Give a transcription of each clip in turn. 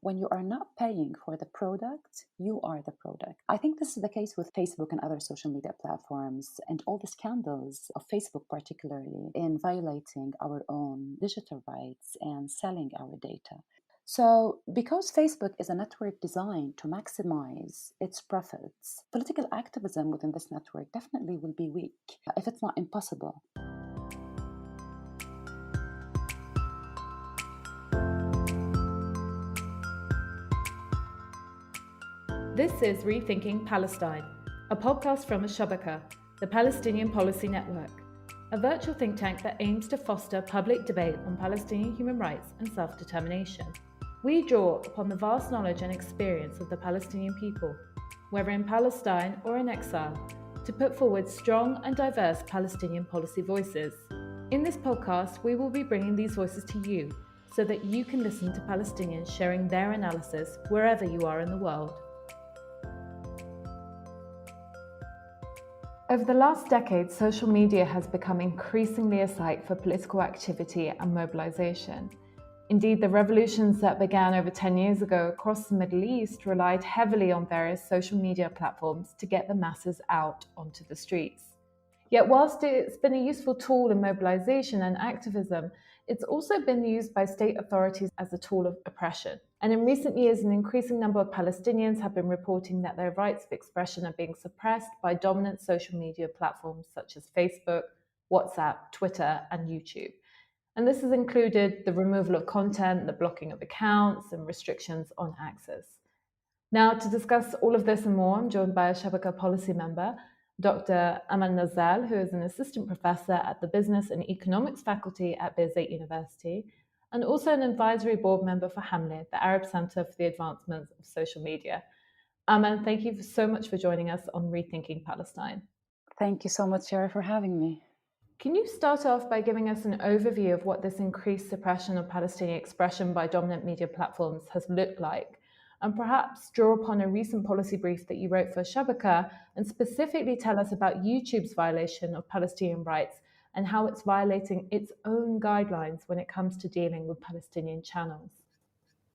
when you are not paying for the product, you are the product. I think this is the case with Facebook and other social media platforms and all the scandals of Facebook, particularly in violating our own digital rights and selling our data. So, because Facebook is a network designed to maximize its profits, political activism within this network definitely will be weak, if it's not impossible. This is Rethinking Palestine, a podcast from Al-Shabaka, the Palestinian Policy Network, a virtual think tank that aims to foster public debate on Palestinian human rights and self-determination. We draw upon the vast knowledge and experience of the Palestinian people, whether in Palestine or in exile, to put forward strong and diverse Palestinian policy voices. In this podcast, we will be bringing these voices to you so that you can listen to Palestinians sharing their analysis wherever you are in the world. Over the last decade, social media has become increasingly a site for political activity and mobilization. Indeed, the revolutions that began over 10 years ago across the Middle East relied heavily on various social media platforms to get the masses out onto the streets. Yet whilst it's been a useful tool in mobilization and activism, it's also been used by state authorities as a tool of oppression. And in recent years, an increasing number of Palestinians have been reporting that their rights of expression are being suppressed by dominant social media platforms such as Facebook, WhatsApp, Twitter, and YouTube. And this has included the removal of content, the blocking of accounts, and restrictions on access. Now, to discuss all of this and more, I'm joined by a Al-Shabaka policy member, Dr. Amal Nazzal, who is an assistant professor at the Business and Economics faculty at Birzeit University, and also an advisory board member for Hamle, the Arab Center for the Advancement of Social Media. Amal, thank you so much for joining us on Rethinking Palestine. Thank you so much, Yara, for having me. Can you start off by giving us an overview of what this increased suppression of Palestinian expression by dominant media platforms has looked like? And perhaps draw upon a recent policy brief that you wrote for Shabaka and specifically tell us about YouTube's violation of Palestinian rights and how it's violating its own guidelines when it comes to dealing with Palestinian channels.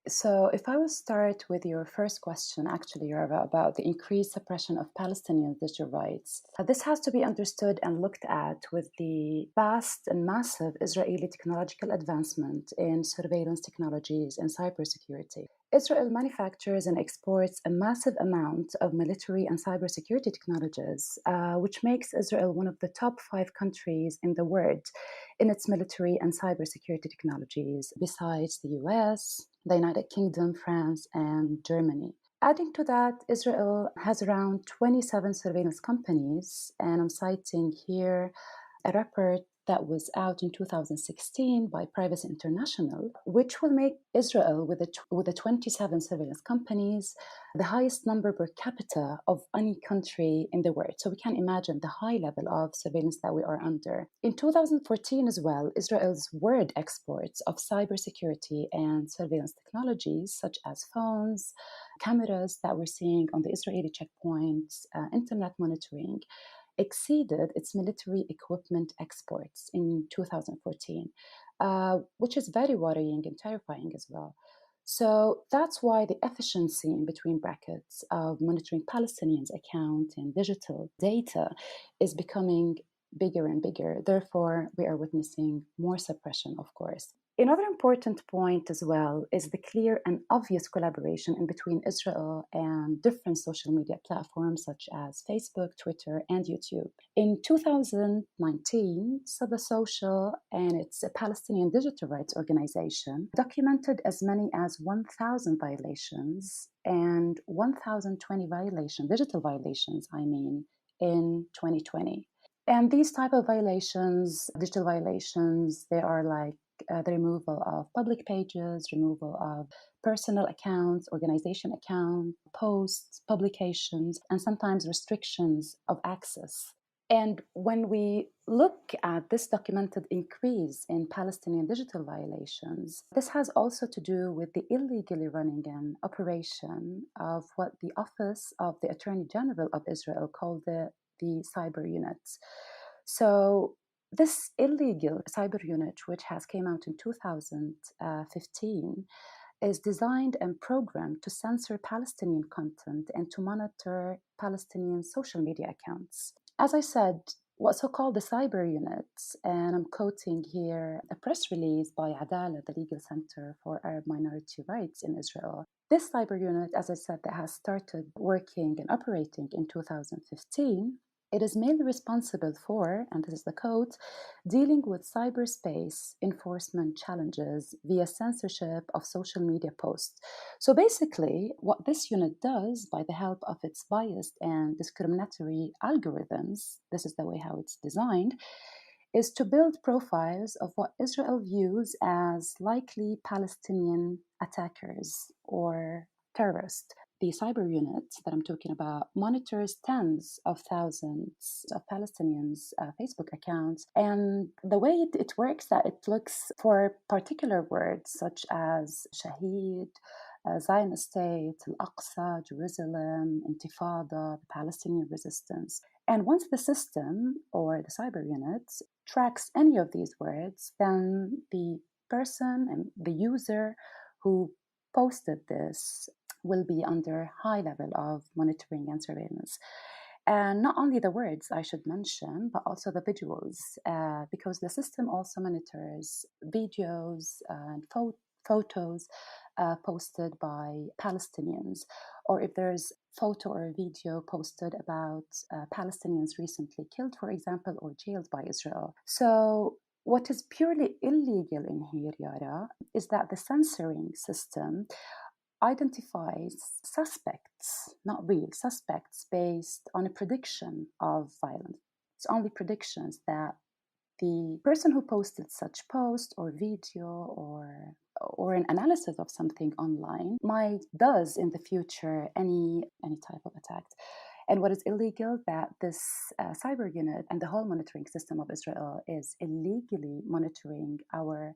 So if I will start with your first question, actually, Yarva, about the increased suppression of Palestinian digital rights, this has to be understood and looked at with the vast and massive Israeli technological advancement in surveillance technologies and cybersecurity. Israel manufactures and exports a massive amount of military and cybersecurity technologies, which makes Israel one of the top 5 countries in the world in its military and cybersecurity technologies, besides the US, the United Kingdom, France, and Germany. Adding to that, Israel has around 27 surveillance companies, and I'm citing here a report that was out in 2016 by Privacy International, which will make Israel, with the 27 surveillance companies, the highest number per capita of any country in the world. So we can imagine the high level of surveillance that we are under. In 2014 as well, Israel's world exports of cybersecurity and surveillance technologies, such as phones, cameras that we're seeing on the Israeli checkpoints, internet monitoring, exceeded its military equipment exports in 2014, which is very worrying and terrifying as well. So that's why the efficiency, in between brackets, of monitoring Palestinians' account and digital data is becoming bigger and bigger. Therefore, we are witnessing more suppression, of course. Another important point as well is the clear and obvious collaboration in between Israel and different social media platforms such as Facebook, Twitter, and YouTube. In 2019, Sabah Social and its Palestinian digital rights organization documented as many as 1,000 violations and 1,020 digital violations, in 2020. And these type of violations, digital violations, they are like the removal of public pages, removal of personal accounts, organization accounts, posts, publications, and sometimes restrictions of access. And when we look at this documented increase in Palestinian digital violations, this has also to do with the illegally running an operation of what the Office of the Attorney General of Israel called the cyber units. So this illegal cyber unit, which has came out in 2015, is designed and programmed to censor Palestinian content and to monitor Palestinian social media accounts. As I said, what so-called the cyber units, and I'm quoting here a press release by Adala, the Legal Center for Arab Minority Rights in Israel. This cyber unit, as I said, that has started working and operating in 2015, it is mainly responsible for, and this is the quote, dealing with cyberspace enforcement challenges via censorship of social media posts. So basically, what this unit does, by the help of its biased and discriminatory algorithms, this is the way how it's designed, is to build profiles of what Israel views as likely Palestinian attackers or terrorists. The cyber unit that I'm talking about monitors tens of thousands of Palestinians' Facebook accounts. And the way it works, that it looks for particular words such as Shaheed, Zionist State, Al-Aqsa, Jerusalem, Intifada, the Palestinian resistance. And once the system or the cyber unit tracks any of these words, then the person and the user who posted this will be under high level of monitoring and surveillance. And not only the words, I should mention, but also the visuals, because the system also monitors videos and photos posted by Palestinians, or if there's photo or video posted about Palestinians recently killed, for example, or jailed by Israel. So what is purely illegal in here, Yara, is that the censoring system identifies suspects, not real suspects, based on a prediction of violence. It's only predictions that the person who posted such post or video or an analysis of something online does in the future any type of attack. And what is illegal, that this cyber unit and the whole monitoring system of Israel is illegally monitoring our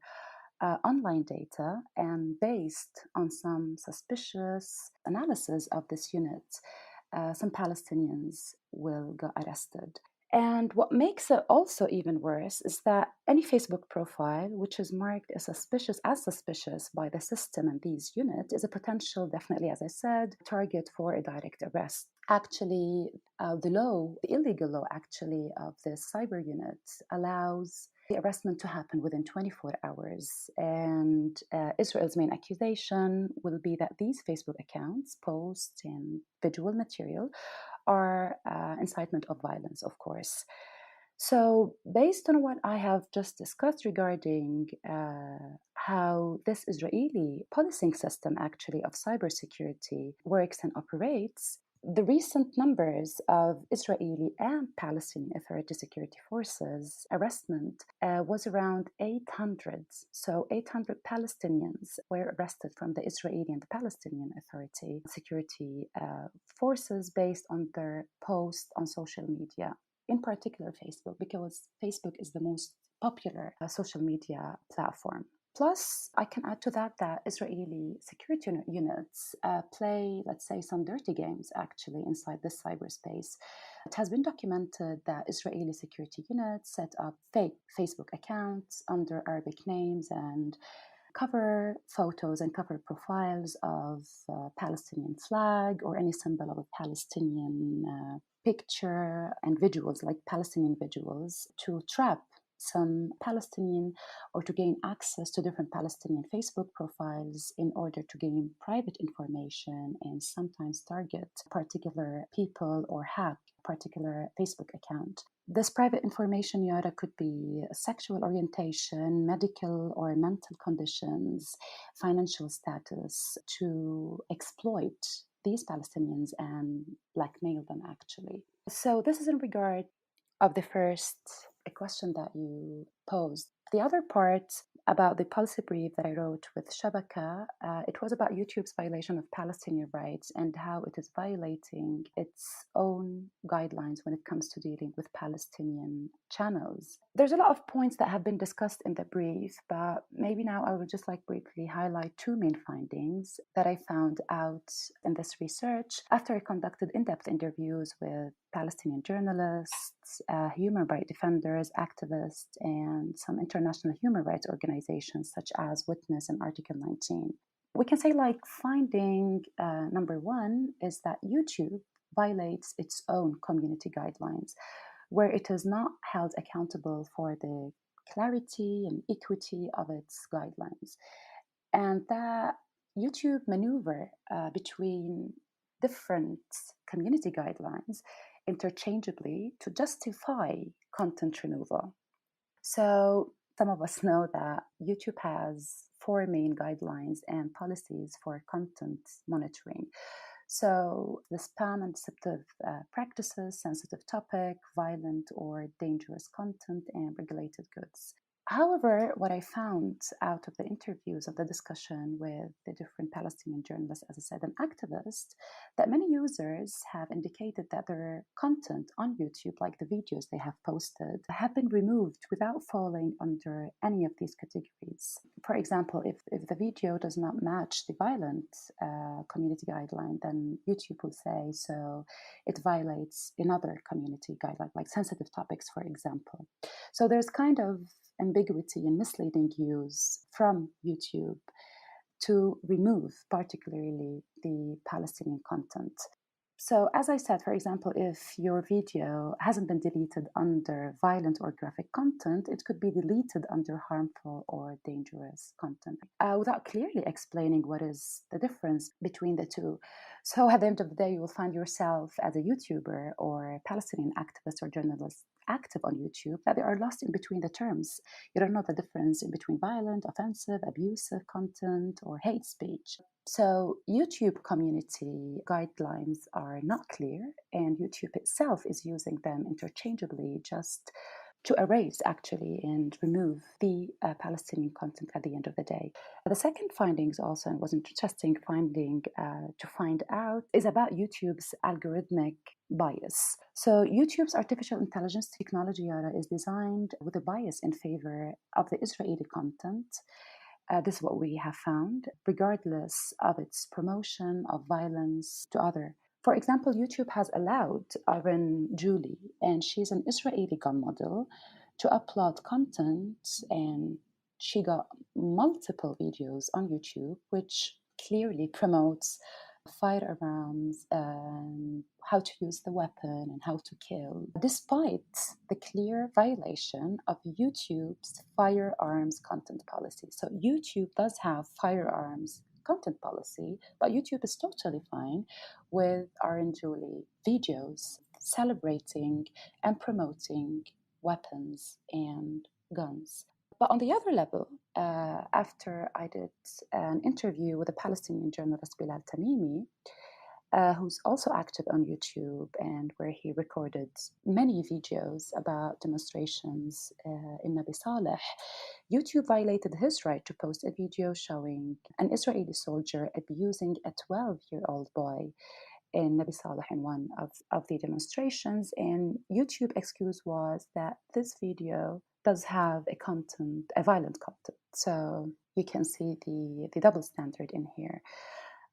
online data, and based on some suspicious analysis of this unit, some Palestinians will get arrested. And what makes it also even worse is that any Facebook profile which is marked as suspicious by the system and these units is a potential, definitely, as I said, target for a direct arrest. Actually, the illegal law actually of this cyber unit allows the arrestment to happen within 24 hours. And Israel's main accusation will be that these Facebook accounts, posts, and visual material are incitement of violence, of course. So based on what I have just discussed regarding how this Israeli policing system actually of cybersecurity works and operates, the recent numbers of Israeli and Palestinian Authority security forces arrestment was around 800. So 800 Palestinians were arrested from the Israeli and the Palestinian Authority security forces based on their posts on social media, in particular Facebook, because Facebook is the most popular social media platform. Plus, I can add to that Israeli security units play, let's say, some dirty games actually inside this cyberspace. It has been documented that Israeli security units set up fake Facebook accounts under Arabic names and cover photos and cover profiles of Palestinian flag or any symbol of a Palestinian picture and visuals, like Palestinian visuals, to trap some Palestinian or to gain access to different Palestinian Facebook profiles in order to gain private information and sometimes target particular people or hack particular Facebook account. This private information, Yara, could be sexual orientation, medical or mental conditions, financial status, to exploit these Palestinians and blackmail them, actually. So this is in regard of the first question that you posed. The other part about the policy brief that I wrote with Shabaka, it was about YouTube's violation of Palestinian rights and how it is violating its own guidelines when it comes to dealing with Palestinian channels. There's a lot of points that have been discussed in the brief, but maybe now I would just like briefly highlight two main findings that I found out in this research after I conducted in-depth interviews with Palestinian journalists, human rights defenders, activists, and some international human rights organizations such as Witness and Article 19. We can say like finding number one is that YouTube violates its own community guidelines, where it is not held accountable for the clarity and equity of its guidelines. And that YouTube maneuver between different community guidelines interchangeably to justify content removal. So some of us know that YouTube has four main guidelines and policies for content monitoring. So the spam and deceptive practices, sensitive topic, violent or dangerous content, and regulated goods. However, what I found out of the interviews of the discussion with the different Palestinian journalists, as I said, and activists, that many users have indicated that their content on YouTube, like the videos they have posted, have been removed without falling under any of these categories. For example, if the video does not match the violent community guideline, then YouTube will say so it violates another community guideline, like sensitive topics, for example. So there's kind of ambiguity and misleading use from YouTube to remove particularly the Palestinian content. So as I said, for example, if your video hasn't been deleted under violent or graphic content, it could be deleted under harmful or dangerous content without clearly explaining what is the difference between the two. So at the end of the day, you will find yourself as a YouTuber or a Palestinian activist or journalist active on YouTube that they are lost in between the terms. You don't know the difference in between violent, offensive, abusive content or hate speech. So YouTube community guidelines are not clear, and YouTube itself is using them interchangeably just to erase actually and remove the Palestinian content at the end of the day. The second findings also, and was an interesting finding to find out, is about YouTube's algorithmic bias. So YouTube's artificial intelligence technology is designed with a bias in favor of the Israeli content. This is what we have found, regardless of its promotion of violence to other. For example, YouTube has allowed Aaron Julie, and she's an Israeli gun model, to upload content, and she got multiple videos on YouTube, which clearly promotes firearms, how to use the weapon, and how to kill, despite the clear violation of YouTube's firearms content policy. So YouTube does have firearms content policy, but YouTube is totally fine with Aaron Julie videos celebrating and promoting weapons and guns. But on the other level, after I did an interview with a Palestinian journalist, Bilal Tamimi, who's also active on YouTube and where he recorded many videos about demonstrations in Nabi Saleh, YouTube violated his right to post a video showing an Israeli soldier abusing a 12-year-old boy in Nabi Saleh in one of the demonstrations. And YouTube excuse was that this video does have a violent content. So you can see the double standard in here.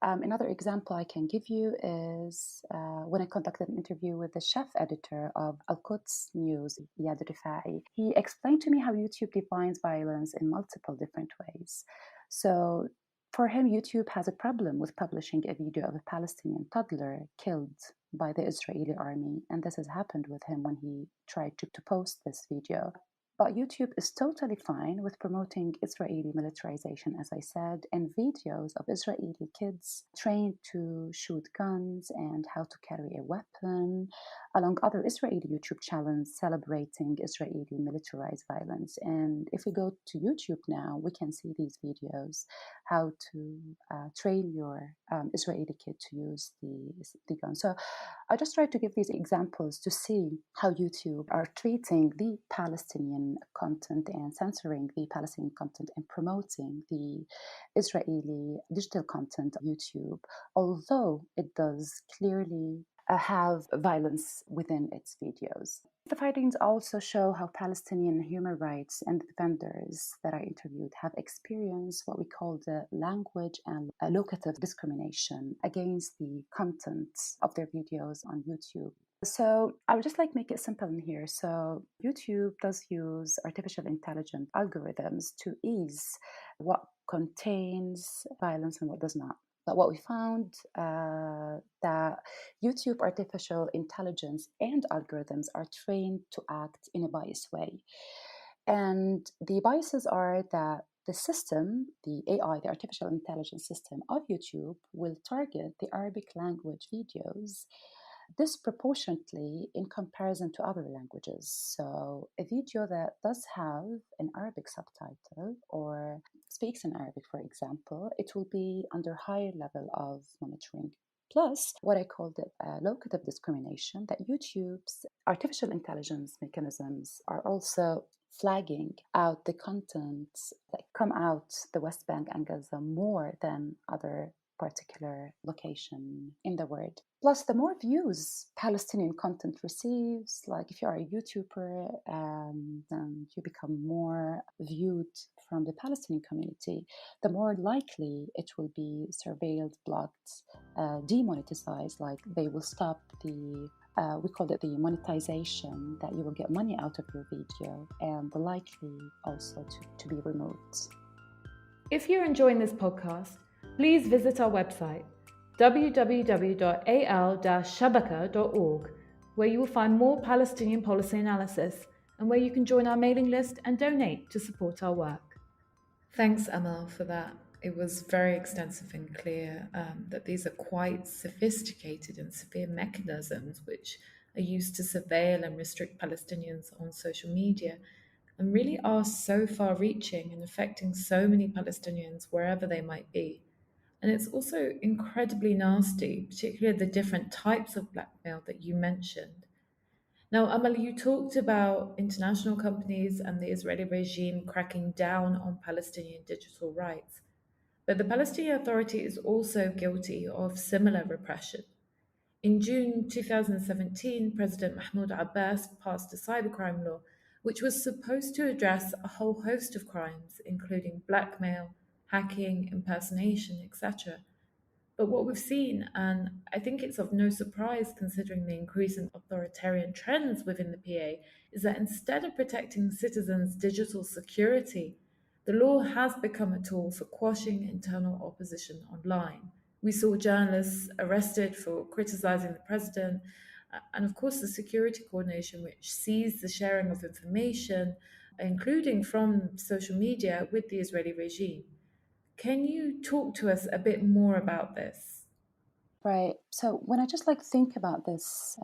Another example I can give you is when I conducted an interview with the chef editor of Al-Quds News, Iyad Rifai. He explained to me how YouTube defines violence in multiple different ways. So for him, YouTube has a problem with publishing a video of a Palestinian toddler killed by the Israeli army. And this has happened with him when he tried to post this video. But YouTube is totally fine with promoting Israeli militarization, as I said, and videos of Israeli kids trained to shoot guns and how to carry a weapon, along other Israeli YouTube channels celebrating Israeli militarized violence. And if we go to YouTube now, we can see these videos, how to train your Israeli kid to use the gun. So I just tried to give these examples to see how YouTube are treating the Palestinian content and censoring the Palestinian content and promoting the Israeli digital content on YouTube, although it does clearly have violence within its videos. The findings also show how Palestinian human rights and defenders that I interviewed have experienced what we call the language and locative discrimination against the content of their videos on YouTube. So I would just like make it simple in here. So YouTube does use artificial intelligence algorithms to ease what contains violence and what does not. But what we found that YouTube artificial intelligence and algorithms are trained to act in a biased way. And the biases are that the system, the AI, the artificial intelligence system of YouTube, will target the Arabic language videos disproportionately in comparison to other languages. So, a video that does have an Arabic subtitle or speaks in Arabic, for example, it will be under higher level of monitoring. Plus, what I called it locative discrimination, that YouTube's artificial intelligence mechanisms are also flagging out the content that come out the West Bank and Gaza more than other particular location in the world. Plus, the more views Palestinian content receives, like if you are a YouTuber and you become more viewed from the Palestinian community, the more likely it will be surveilled, blocked, demonetized, like they will stop the we call it the monetization, that you will get money out of your video, and the likely also to be removed. If you're enjoying this podcast, please visit our website, www.al-shabaka.org, where you will find more Palestinian policy analysis and where you can join our mailing list and donate to support our work. Thanks, Amal, for that. It was very extensive and clear that these are quite sophisticated and severe mechanisms which are used to surveil and restrict Palestinians on social media, and really are so far-reaching and affecting so many Palestinians wherever they might be. And it's also incredibly nasty, particularly the different types of blackmail that you mentioned. Now, Amal, you talked about international companies and the Israeli regime cracking down on Palestinian digital rights. But the Palestinian Authority is also guilty of similar repression. In June 2017, President Mahmoud Abbas passed a cybercrime law which was supposed to address a whole host of crimes, including blackmail, hacking, impersonation, etc. But what we've seen, and I think it's of no surprise considering the increasing authoritarian trends within the PA, is that instead of protecting citizens' digital security, the law has become a tool for quashing internal opposition online. We saw journalists arrested for criticizing the president, and of course the security coordination which sees the sharing of information, including from social media, with the Israeli regime. Can you talk to us a bit more about this? Right. So when I just think about this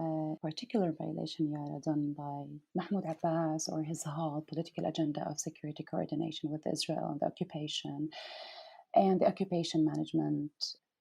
particular violation, Yara, done by Mahmoud Abbas or his whole political agenda of security coordination with Israel and the occupation management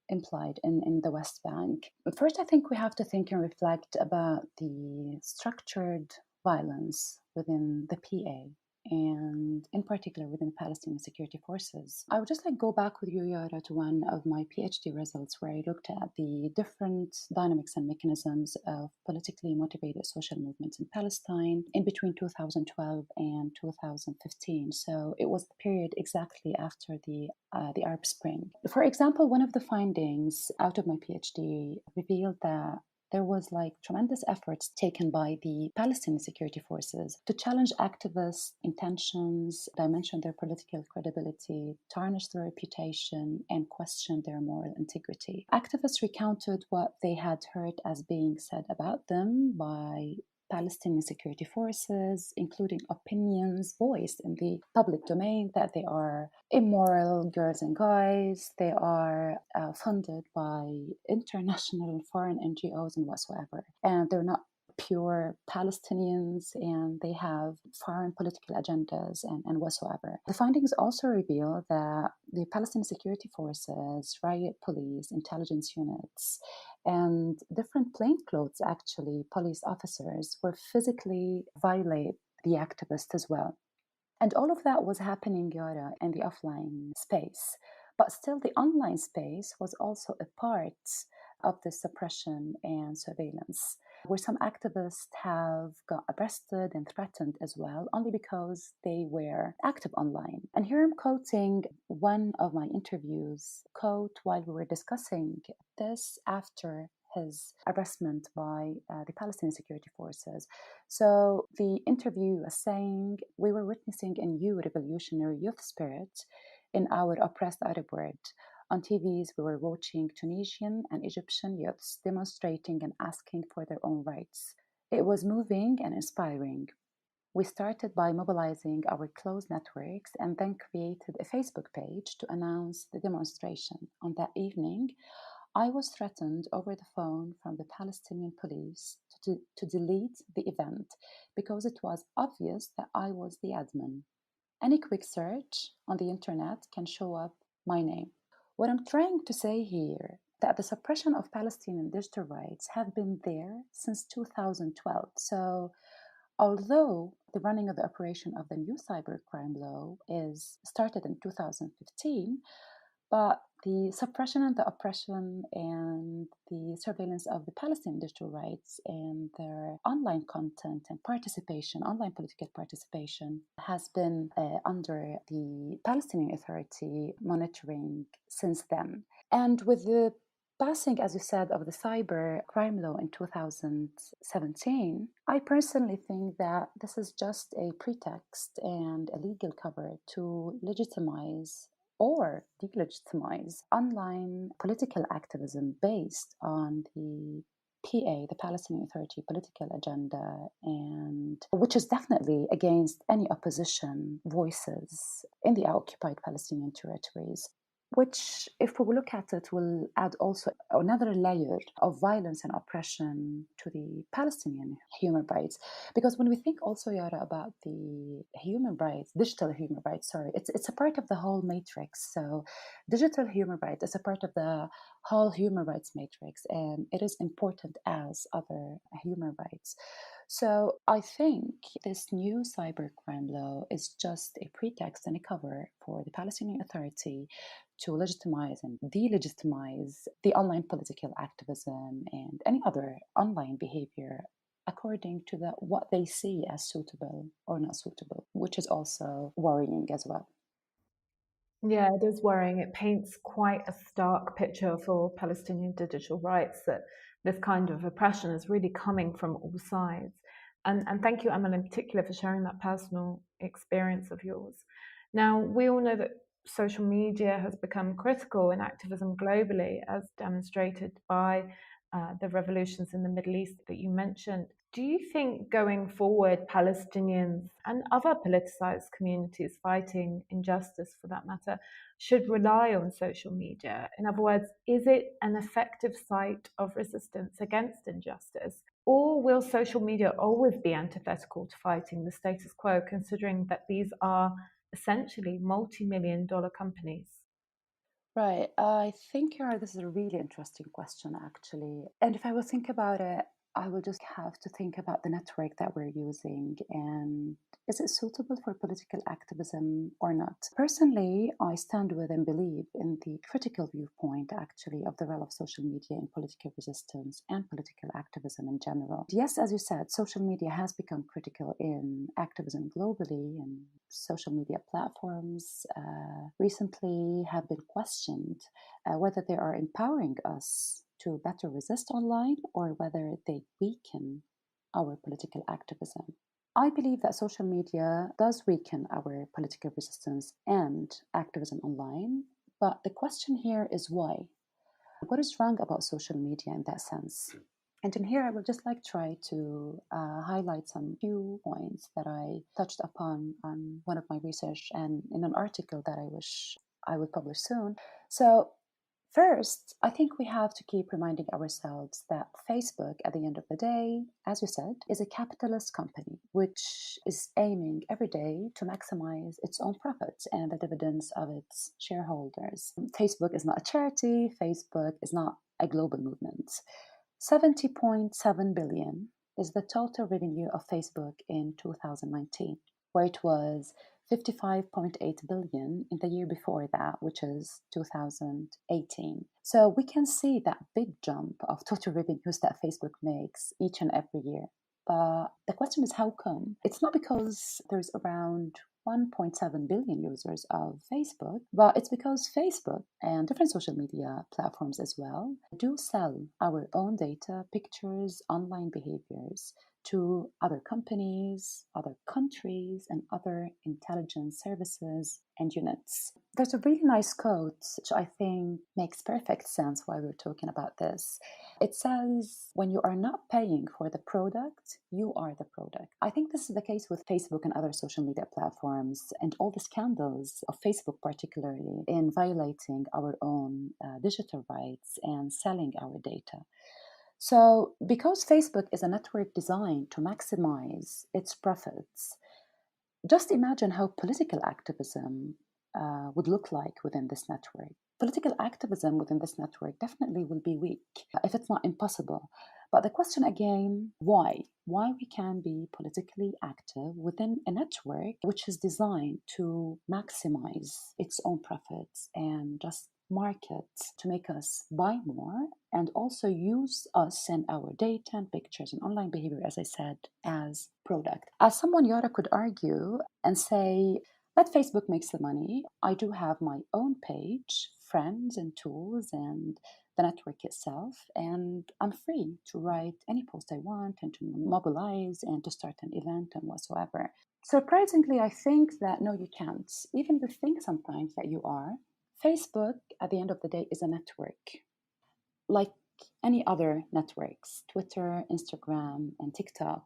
implied in the West Bank. First, I think we have to think and reflect about the structured violence within the PA, and in particular within Palestinian security forces. I would just go back with you, Yara, to one of my PhD results where I looked at the different dynamics and mechanisms of politically motivated social movements in Palestine in between 2012 and 2015. So it was the period exactly after the Arab Spring. For example, one of the findings out of my PhD revealed that there was tremendous efforts taken by the Palestinian security forces to challenge activists' intentions, dimension their political credibility, tarnish their reputation, and question their moral integrity. Activists recounted what they had heard as being said about them by Palestinian security forces, including opinions voiced in the public domain that they are immoral girls and guys, they are funded by international and foreign NGOs and whatsoever, and they're not pure Palestinians, and they have foreign political agendas and whatsoever. The findings also reveal that the Palestinian security forces, riot police, intelligence units, and different plainclothes, actually, police officers were physically violate the activists as well. And all of that was happening, Yara, in the offline space. But still, the online space was also a part of the suppression and surveillance, where some activists have got arrested and threatened as well, only because they were active online. And here I'm quoting one of my interviews, quote, while we were discussing this after his arrestment by the Palestinian security forces. So the interview was saying, we were witnessing a new revolutionary youth spirit in our oppressed Arab world. On TVs, we were watching Tunisian and Egyptian youths demonstrating and asking for their own rights. It was moving and inspiring. We started by mobilizing our close networks and then created a Facebook page to announce the demonstration. On that evening, I was threatened over the phone from the Palestinian police to delete the event because it was obvious that I was the admin. Any quick search on the internet can show up my name. What I'm trying to say here that the suppression of Palestinian digital rights have been there since 2012. So although the running of the operation of the new cybercrime law is started in 2015, but the suppression and the oppression and the surveillance of the Palestinian digital rights and their online content and participation, online political participation, has been under the Palestinian Authority monitoring since then. And with the passing, as you said, of the cyber crime law in 2017, I personally think that this is just a pretext and a legal cover to legitimize or delegitimize online political activism based on the PA, the Palestinian Authority political agenda, and which is definitely against any opposition voices in the occupied Palestinian territories, which, if we look at it, will add also another layer of violence and oppression to the Palestinian human rights. Because when we think also, Yara, about the human rights, digital human rights, it's a part of the whole matrix. So digital human rights is a part of the whole human rights matrix, and it is important as other human rights. So I think this new cybercrime law is just a pretext and a cover for the Palestinian Authority to legitimize and delegitimize the online political activism and any other online behavior according to what they see as suitable or not suitable, which is also worrying as well. Yeah, it is worrying. It paints quite a stark picture for Palestinian digital rights that this kind of oppression is really coming from all sides. And thank you, Amal, in particular, for sharing that personal experience of yours. Now, we all know that social media has become critical in activism globally, as demonstrated by the revolutions in the Middle East that you mentioned. Do you think going forward, Palestinians and other politicized communities fighting injustice for that matter should rely on social media? In other words, is it an effective site of resistance against injustice? Or will social media always be antithetical to fighting the status quo, considering that these are essentially multi-million-dollar companies? Right. I think this is a really interesting question, actually. And if I will think about it, I will just have to think about the network that we're using and is it suitable for political activism or not? Personally, I stand with and believe in the critical viewpoint, actually, of the role of social media in political resistance and political activism in general. Yes, as you said, social media has become critical in activism globally, and social media platforms recently have been questioned whether they are empowering us to better resist online or whether they weaken our political activism. I believe that social media does weaken our political resistance and activism online, but the question here is why? What is wrong about social media in that sense? And in here, I would just like try to highlight some few points that I touched upon on one of my research and in an article that I wish I would publish soon. So first, I think we have to keep reminding ourselves that Facebook, at the end of the day, as you said, is a capitalist company which is aiming every day to maximize its own profits and the dividends of its shareholders. Facebook is not a charity, Facebook is not a global movement. 70.7 billion is the total revenue of Facebook in 2019, where it was 55.8 billion in the year before that, which is 2018. So we can see that big jump of total revenues that Facebook makes each and every year. But the question is, how come? It's not because there's around 1.7 billion users of Facebook, but it's because Facebook and different social media platforms as well do sell our own data, pictures, online behaviors to other companies, other countries, and other intelligence services and units. There's a really nice quote, which I think makes perfect sense why we're talking about this. It says, when you are not paying for the product, you are the product. I think this is the case with Facebook and other social media platforms and all the scandals of Facebook, particularly in violating our own digital rights and selling our data. So, because Facebook is a network designed to maximize its profits, just imagine how political activism would look like within this network. Political activism within this network definitely will be weak, if it's not impossible. But the question again, why? Why we can be politically active within a network which is designed to maximize its own profits and just market to make us buy more and also use us and our data and pictures and online behavior, as I said, as product. As someone, Yara, could argue and say, let Facebook makes the money. I do have my own page, friends and tools and the network itself, and I'm free to write any post I want and to mobilize and to start an event and whatsoever. Surprisingly, I think that no, you can't. Even if you think sometimes that you are, Facebook, at the end of the day, is a network. Like any other networks, Twitter, Instagram, and TikTok.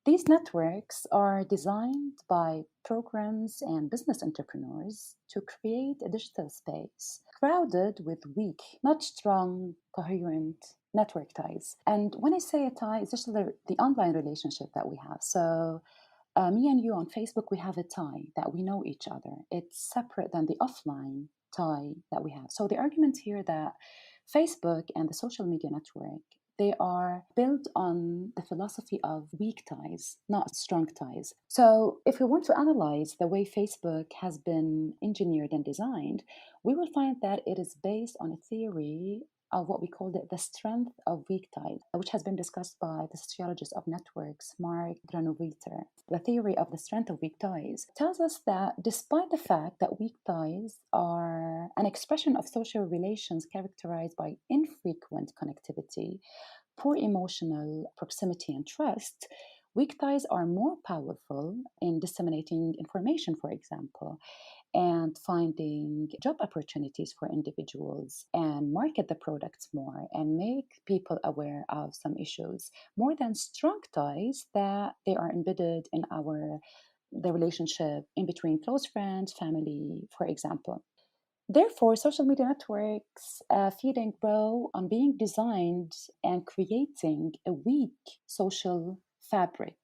These networks are designed by programs and business entrepreneurs to create a digital space crowded with weak, not strong, coherent network ties. And when I say a tie, it's just the online relationship that we have. So me and you on Facebook, we have a tie that we know each other. It's separate than the offline tie that we have. So the argument here that Facebook and the social media network, they are built on the philosophy of weak ties, not strong ties. So if we want to analyze the way Facebook has been engineered and designed, we will find that it is based on a theory of what we call the strength of weak ties, which has been discussed by the sociologist of networks, Mark Granovetter. The theory of the strength of weak ties tells us that despite the fact that weak ties are an expression of social relations characterized by infrequent connectivity, poor emotional proximity and trust, weak ties are more powerful in disseminating information, for example, and finding job opportunities for individuals and market the products more and make people aware of some issues more than strong ties that they are embedded in the relationship in between close friends, family, for example. Therefore, social media networks feeding grow on being designed and creating a weak social fabric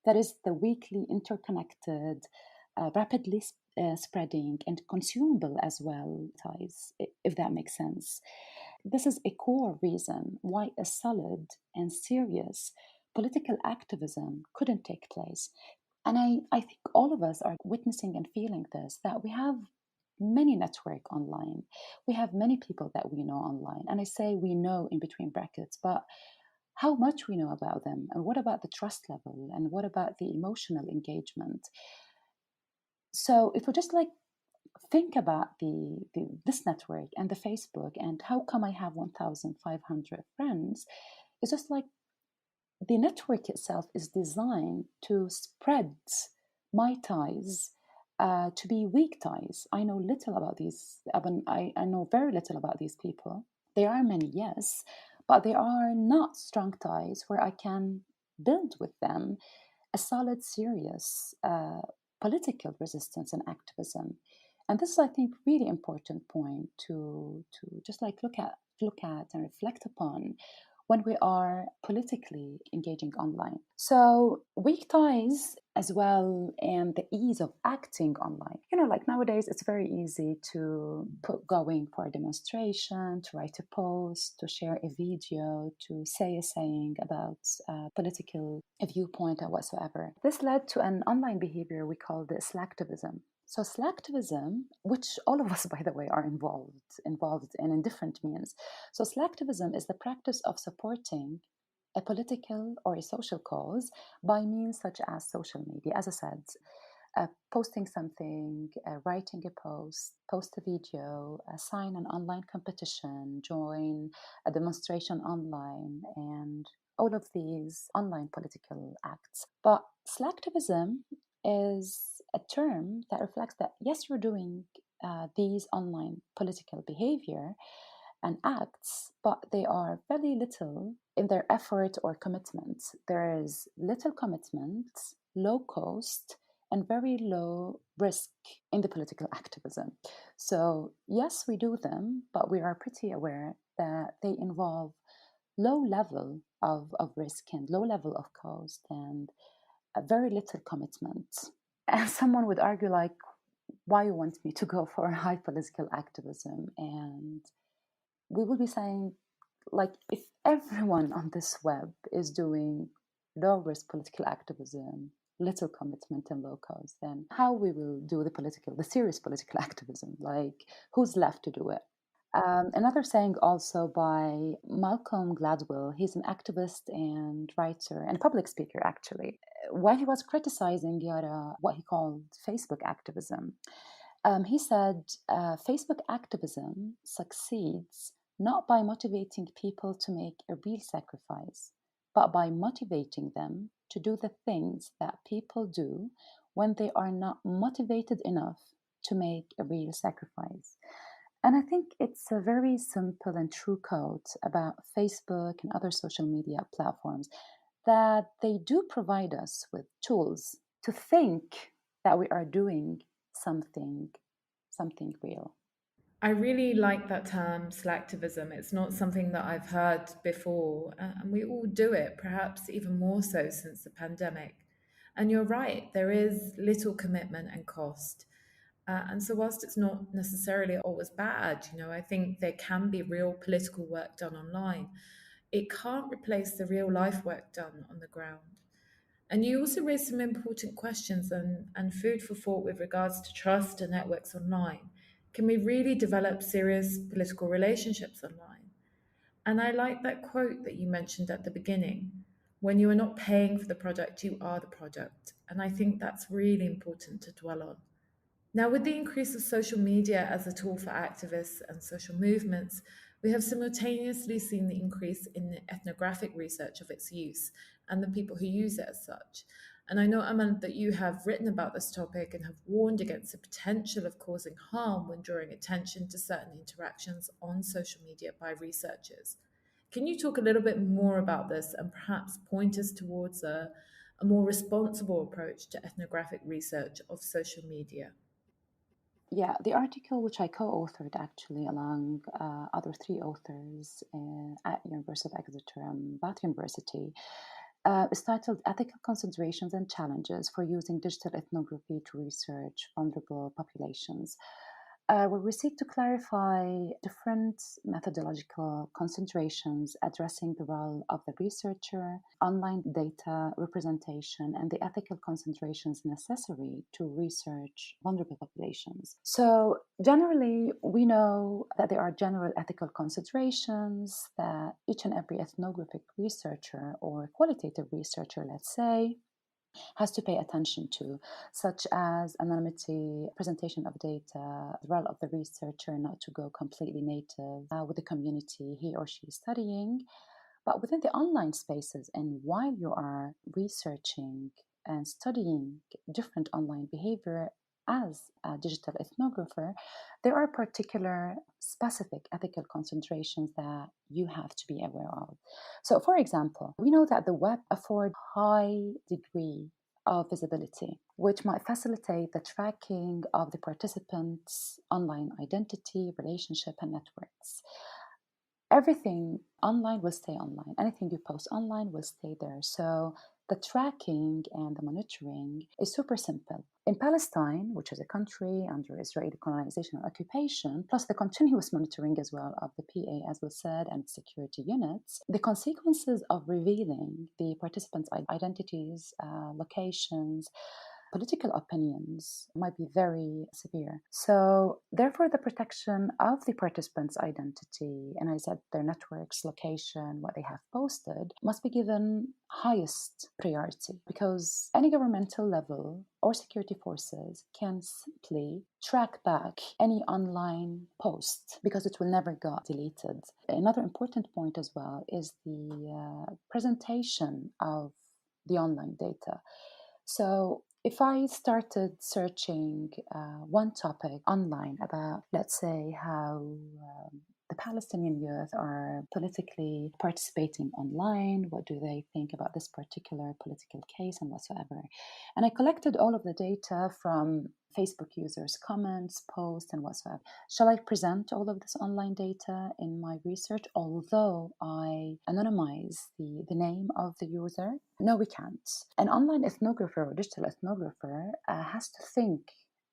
that is the weakly interconnected, rapidly spreading and consumable as well ties, if that makes sense. This is a core reason why a solid and serious political activism couldn't take place. And I think all of us are witnessing and feeling this, that we have many network online. We have many people that we know online. And I say we know in between brackets, but how much we know about them, and what about the trust level, and what about the emotional engagement? So if we just think about this network and the Facebook and how come I have 1,500 friends, it's just like the network itself is designed to spread my ties to be weak ties. I know little about these. I know very little about these people. There are many, yes, but they are not strong ties where I can build with them a solid, serious political resistance and activism. And this is, I think, really important point to just look at and reflect upon when we are politically engaging online. So weak ties as well, and the ease of acting online. Like nowadays, it's very easy to going for a demonstration, to write a post, to share a video, to say a saying about a political viewpoint or whatsoever. This led to an online behavior we call the slactivism. So slactivism, which all of us, by the way, are involved in different means. So slactivism is the practice of supporting a political or a social cause by means such as social media, as I said. Posting something, writing a post a video, sign an online competition, join a demonstration online, and all of these online political acts. But slactivism is a term that reflects that, yes, you're doing these online political behavior and acts, but they are very little in their effort or commitment. There is little commitment, low cost, and very low risk in the political activism. So, yes, we do them, but we are pretty aware that they involve low level of risk and low level of cost and a very little commitment. And someone would argue, like, why you want me to go for high political activism? And we will be saying, like, if everyone on this web is doing low risk political activism, little commitment and low cost, then how we will do the serious political activism? Like, who's left to do it? Another saying also by Malcolm Gladwell, he's an activist and writer and public speaker, actually. While he was criticizing Yara, what he called Facebook activism, he said Facebook activism succeeds not by motivating people to make a real sacrifice, but by motivating them to do the things that people do when they are not motivated enough to make a real sacrifice. And I think it's a very simple and true quote about Facebook and other social media platforms, that they do provide us with tools to think that we are doing something real. I really like that term, slactivism. It's not something that I've heard before, and we all do it, perhaps even more so since the pandemic. And you're right, there is little commitment and cost. And so, whilst it's not necessarily always bad, I think there can be real political work done online. It can't replace the real life work done on the ground. And you also raised some important questions and food for thought with regards to trust and networks online. Can we really develop serious political relationships online? And I like that quote that you mentioned at the beginning. When you are not paying for the product, you are the product. And I think that's really important to dwell on. Now, with the increase of social media as a tool for activists and social movements, we have simultaneously seen the increase in the ethnographic research of its use and the people who use it as such. And I know, Amal, that you have written about this topic and have warned against the potential of causing harm when drawing attention to certain interactions on social media by researchers. Can you talk a little bit more about this and perhaps point us towards a more responsible approach to ethnographic research of social media? Yeah, the article which I co-authored actually along other three authors at University of Exeter and Bath University is titled Ethical Considerations and Challenges for Using Digital Ethnography to Research Vulnerable Populations, where we seek to clarify different methodological considerations addressing the role of the researcher, online data representation, and the ethical considerations necessary to research vulnerable populations. So, generally, we know that there are general ethical considerations that each and every ethnographic researcher or qualitative researcher, let's say, has to pay attention to, such as anonymity, presentation of data, the role of the researcher not to go completely native with the community he or she is studying. But within the online spaces, and while you are researching and studying different online behavior as a digital ethnographer, there are particular specific ethical considerations that you have to be aware of. So, for example, we know that the web affords high degree of visibility, which might facilitate the tracking of the participants' online identity, relationship, and networks. Everything online will stay online. Anything you post online will stay there. So the tracking and the monitoring is super simple. In Palestine, which is a country under Israeli colonization and occupation, plus the continuous monitoring as well of the PA, as we said, and security units, the consequences of revealing the participants' identities, locations, political opinions might be very severe. So therefore, the protection of the participants' identity, and I said their networks, location, what they have posted, must be given highest priority, because any governmental level or security forces can simply track back any online post because it will never get deleted. Another important point as well is the presentation of the online data. So if I started searching one topic online about, let's say, how the Palestinian youth are politically participating online, what do they think about this particular political case and whatsoever, and I collected all of the data from Facebook users' comments, posts, and whatsoever. Shall I present all of this online data in my research, although I anonymize the name of the user? No, we can't. An online ethnographer or digital ethnographer has to think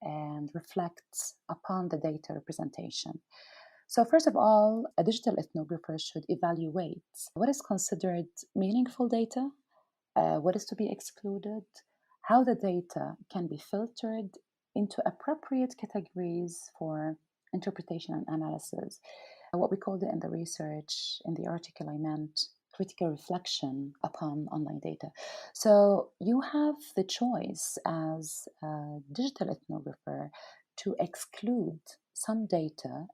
and reflect upon the data representation. So first of all, a digital ethnographer should evaluate what is considered meaningful data, what is to be excluded, how the data can be filtered into appropriate categories for interpretation and analysis. What we called it in the research, in the article I meant, critical reflection upon online data. So you have the choice as a digital ethnographer to exclude some data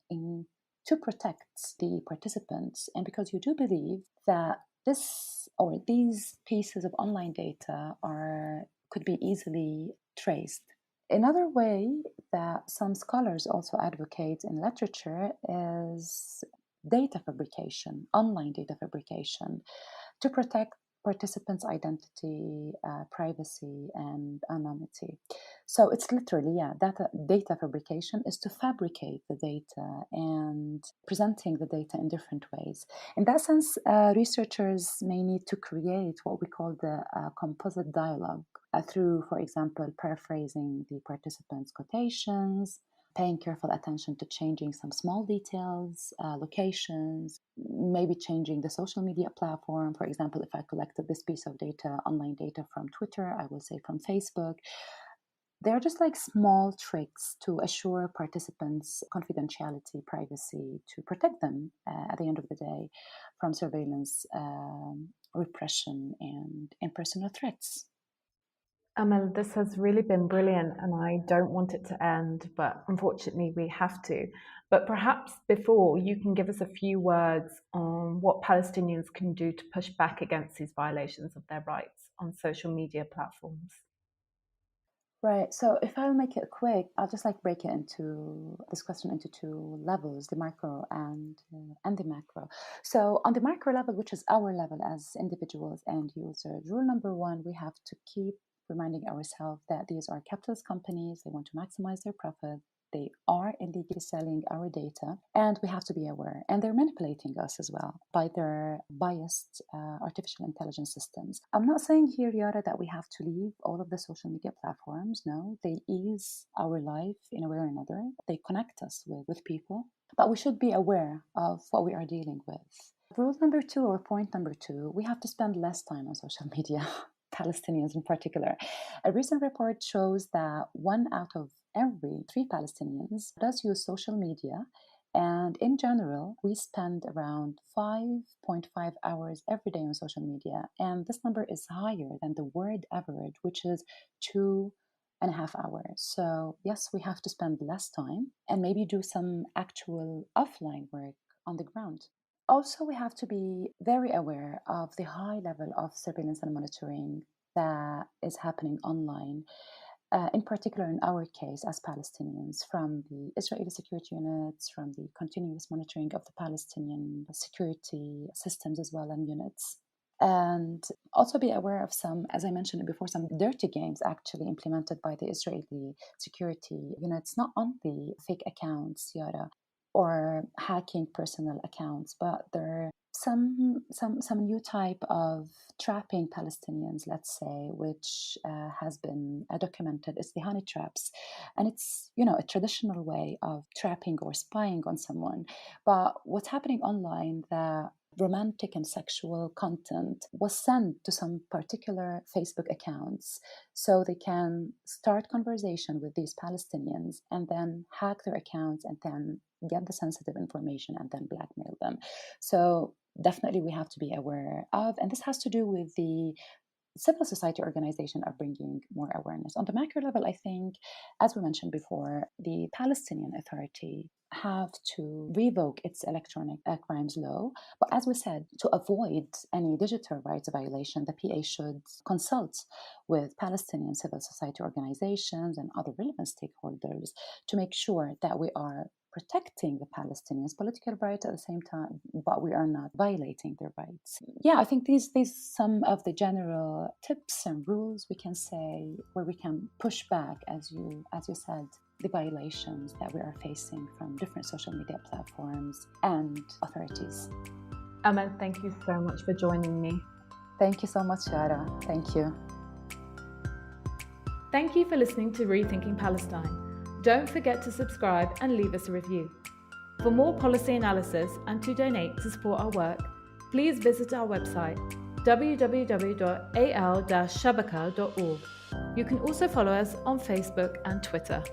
to protect the participants, and because you do believe that this or these pieces of online data could be easily traced. Another way that some scholars also advocate in literature is data fabrication, online data fabrication, to protect participants' identity, privacy, and anonymity. So it's literally, data fabrication is to fabricate the data and presenting the data in different ways. In that sense, researchers may need to create what we call the composite dialogue through, for example, paraphrasing the participants' quotations, paying careful attention to changing some small details, locations, maybe changing the social media platform. For example, if I collected this piece of data, online data from Twitter, I will say from Facebook. They're just like small tricks to assure participants' confidentiality, privacy, to protect them at the end of the day from surveillance, repression, and impersonal threats. Amal, this has really been brilliant, and I don't want it to end, but unfortunately we have to. But perhaps before, you can give us a few words on what Palestinians can do to push back against these violations of their rights on social media platforms. Right. So if I'll make it quick, I'll just break it into this question into two levels: the micro and the macro. So on the micro level, which is our level as individuals and users, rule number one, we have to keep reminding ourselves that these are capitalist companies. They want to maximize their profit. They are illegally selling our data, and we have to be aware. And they're manipulating us as well by their biased artificial intelligence systems. I'm not saying here, Yara, that we have to leave all of the social media platforms. No, they ease our life in a way or another. They connect us with people, but we should be aware of what we are dealing with. Rule number two, or point number two, we have to spend less time on social media. Palestinians in particular. A recent report shows that 1 out of every 3 Palestinians does use social media, and in general, we spend around 5.5 hours every day on social media, and this number is higher than the world average, which is 2.5 hours. So yes, we have to spend less time and maybe do some actual offline work on the ground. Also, we have to be very aware of the high level of surveillance and monitoring that is happening online, in particular in our case as Palestinians, from the Israeli security units, from the continuous monitoring of the Palestinian security systems as well and units. And also be aware of some, as I mentioned before, some dirty games actually implemented by the Israeli security units, not only fake accounts, Yara, or hacking personal accounts, but there are some new type of trapping Palestinians, let's say, which has been documented. It's the honey traps, and it's a traditional way of trapping or spying on someone. But what's happening online that romantic and sexual content was sent to some particular Facebook accounts so they can start conversation with these Palestinians and then hack their accounts and then get the sensitive information and then blackmail them. So definitely we have to be aware of, and this has to do with the civil society organization are bringing more awareness. On the macro level, I think, as we mentioned before, the Palestinian Authority have to revoke its electronic crimes law. But as we said, to avoid any digital rights violation, the PA should consult with Palestinian civil society organizations and other relevant stakeholders to make sure that we are protecting the Palestinians' political rights at the same time, but we are not violating their rights. Yeah, I think these some of the general tips and rules we can say where we can push back, as you said, the violations that we are facing from different social media platforms and authorities. Amal, thank you so much for joining me. Thank you so much, Shara. Thank you. Thank you for listening to Rethinking Palestine. Don't forget to subscribe and leave us a review. For more policy analysis and to donate to support our work, please visit our website www.al-shabaka.org. You can also follow us on Facebook and Twitter.